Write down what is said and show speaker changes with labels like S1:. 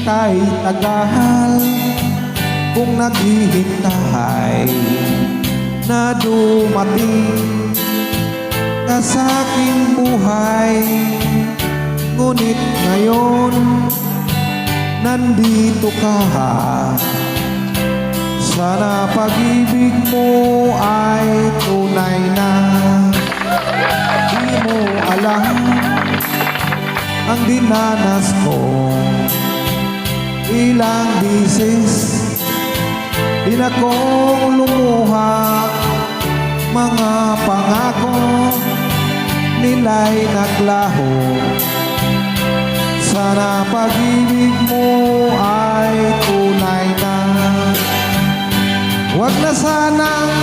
S1: kay tagal kung naghihintay na dumating ka sa aking buhay. Ngunit ngayon nandito ka, sana pag-ibig mo ay tunay na. Di mo alam ang dinanas ko, ilang bisis din akong lumuha. Mga pangako nila'y naglaho, sana pag-ibig mo ay tunay na. Huwag na sanang